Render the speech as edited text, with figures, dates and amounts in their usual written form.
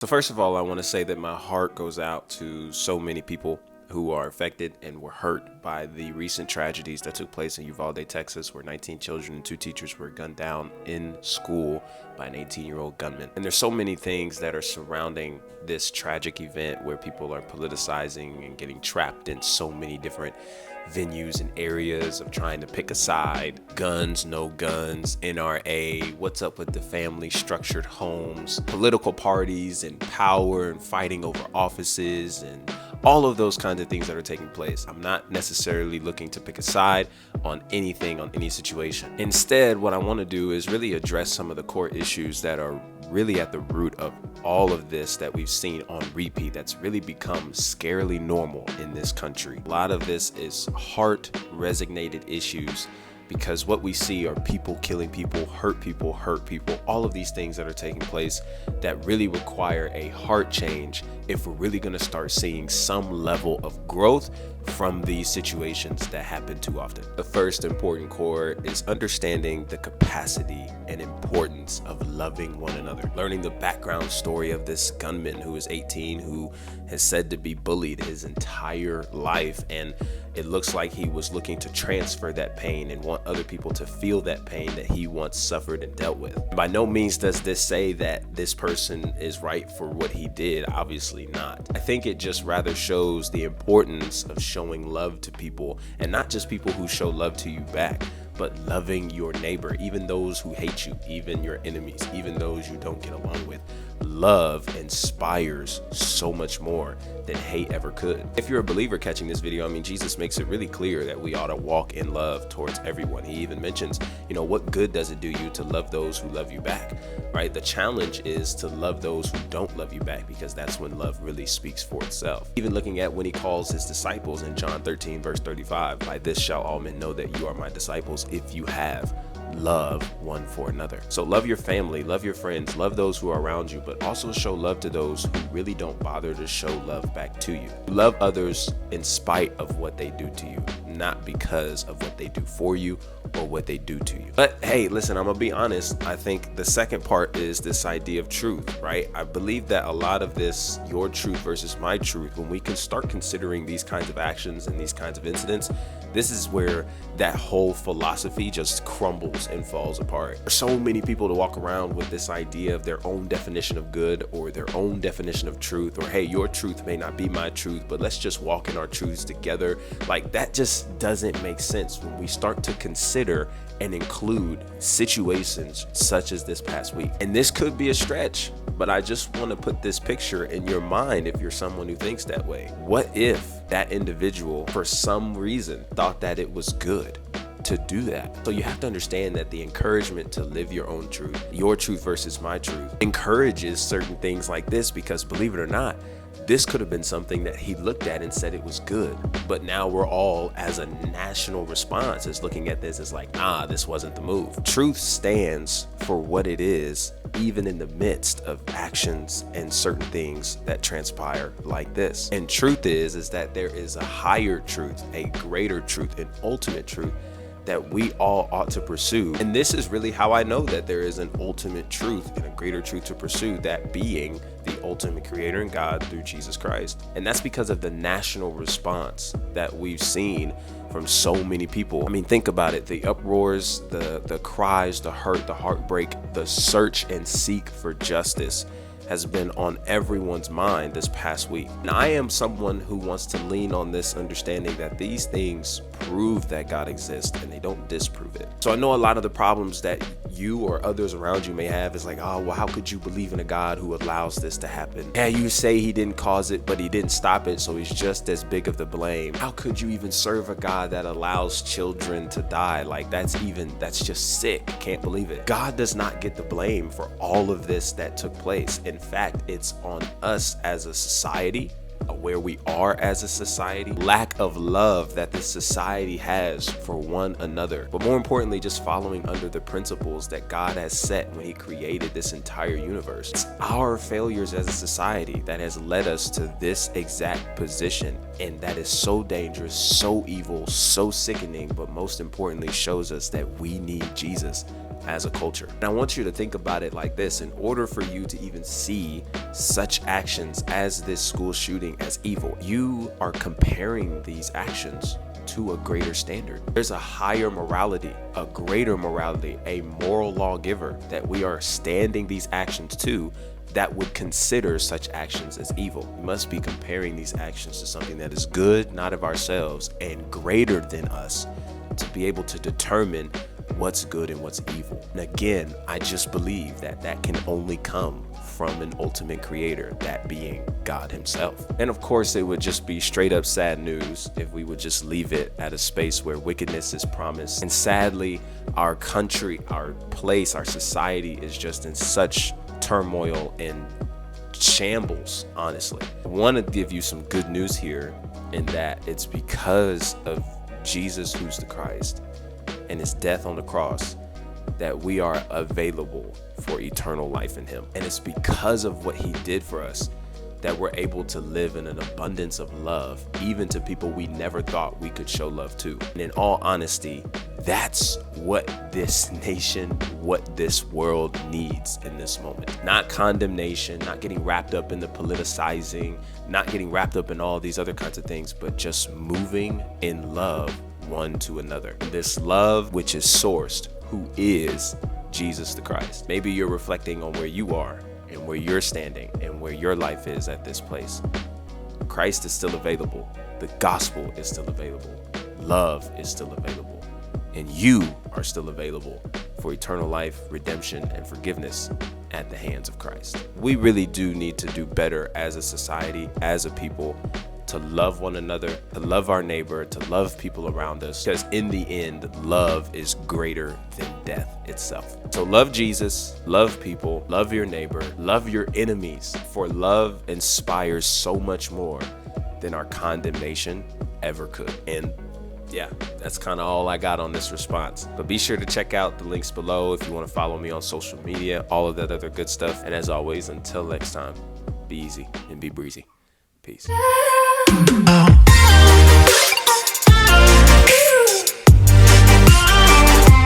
So first of all, I want to say that my heart goes out to so many people who are affected and were hurt by the recent tragedies that took place in Uvalde, Texas, where 19 children and 2 teachers were gunned down in school by an 18-year-old gunman. And there's so many things that are surrounding this tragic event where people are politicizing and getting trapped in so many different venues and areas of trying to pick a side. Guns, no guns, NRA, what's up with the family structured homes, political parties and power and fighting over offices and all of those kinds of things that are taking place. I'm not necessarily looking to pick a side on anything, on any situation. Instead, what I want to do is really address some of the core issues that are really at the root of all of this that we've seen on repeat that's really become scarily normal in this country. A lot of this is heart resonated issues because what we see are people killing people, hurt people, all of these things that are taking place that really require a heart change if we're really going to start seeing some level of growth from these situations that happen too often. The first important core is understanding the capacity and importance of loving one another. Learning the background story of this gunman who is 18, who has said to be bullied his entire life, and it looks like he was looking to transfer that pain and want other people to feel that pain that he once suffered and dealt with. By no means does this say that this person is right for what he did. Obviously not. I think it just rather shows the importance of showing love to people, and not just people who show love to you back, but loving your neighbor, even those who hate you, even your enemies, even those you don't get along with. Love inspires so much more than hate ever could. If you're a believer catching this video, Jesus makes it really clear that we ought to walk in love towards everyone. He even mentions, what good does it do you to love those who love you back, right? The challenge is to love those who don't love you back, because that's when love really speaks for itself. Even looking at when he calls his disciples in John 13, verse 35, by this shall all men know that you are my disciples, if you have love one for another. So love your family, love your friends, love those who are around you, but also show love to those who really don't bother to show love back to you. Love others in spite of what they do to you, not because of what they do for you or what they do to you. But hey, listen, I'm gonna be honest. I think the second part is this idea of truth, right? I believe that a lot of this, your truth versus my truth, when we can start considering these kinds of actions and these kinds of incidents, this is where that whole philosophy just crumbles and falls apart. There's so many people to walk around with this idea of their own definition of good or their own definition of truth, or hey, your truth may not be my truth, but let's just walk in our truths together. Like, that just doesn't make sense when we start to consider and include situations such as this past week. And this could be a stretch, but I just want to put this picture in your mind if you're someone who thinks that way. What if that individual, for some reason, thought that it was good to do that? So you have to understand that the encouragement to live your own truth, your truth versus my truth, encourages certain things like this, because believe it or not, this could have been something that he looked at and said it was good. But now we're all, as a national response, is looking at this as like, this wasn't the move. Truth stands for what it is, even in the midst of actions and certain things that transpire like this. And truth is that there is a higher truth, a greater truth, an ultimate truth that we all ought to pursue. And this is really how I know that there is an ultimate truth and a greater truth to pursue, that being the ultimate creator and God through Jesus Christ. And that's because of the national response that we've seen from so many people. Think about it. The uproars, the cries, the hurt, the heartbreak, the search and seek for justice has been on everyone's mind this past week. And I am someone who wants to lean on this understanding that these things prove that God exists and they don't disprove it. So I know a lot of the problems that you or others around you may have is like, how could you believe in a God who allows this to happen? Yeah, you say he didn't cause it, but he didn't stop it, so he's just as big of the blame. How could you even serve a God that allows children to die? Like, that's just sick. Can't believe it. God does not get the blame for all of this that took place. In fact, it's on us as a society, where we are as a society, lack of love that the society has for one another, but more importantly, just following under the principles that God has set when he created this entire universe. It's our failures as a society that has led us to this exact position, and that is so dangerous, so evil, so sickening, but most importantly shows us that we need Jesus. as a culture. And I want you to think about it like this. In order for you to even see such actions as this school shooting as evil, you are comparing these actions to a greater standard. There's a higher morality, a greater morality, a moral lawgiver that we are standing these actions to, that would consider such actions as evil. We must be comparing these actions to something that is good, not of ourselves, and greater than us, to be able to determine what's good and what's evil. And again, I just believe that that can only come from an ultimate creator, that being God himself. And of course, it would just be straight up sad news if we would just leave it at a space where wickedness is promised. And sadly, our country, our place, our society is just in such turmoil and shambles, honestly. I want to give you some good news here, in that it's because of Jesus, who's the Christ, and his death on the cross, that we are available for eternal life in him. And it's because of what he did for us that we're able to live in an abundance of love, even to people we never thought we could show love to. And in all honesty, that's what this nation, what this world needs in this moment. Not condemnation, not getting wrapped up in the politicizing, not getting wrapped up in all these other kinds of things, but just moving in love one to another. This love which is sourced, who is Jesus the Christ. Maybe you're reflecting on where you are and where you're standing and where your life is at this place. Christ is still available. The gospel is still available. Love is still available. And you are still available for eternal life, redemption, and forgiveness at the hands of Christ. We really do need to do better as a society, as a people, to love one another, to love our neighbor, to love people around us, because in the end, love is greater than death itself. So love Jesus, love people, love your neighbor, love your enemies, for love inspires so much more than our condemnation ever could. And yeah, that's kind of all I got on this response. But be sure to check out the links below if you want to follow me on social media, all of that other good stuff. And as always, until next time, be easy and be breezy. Peace.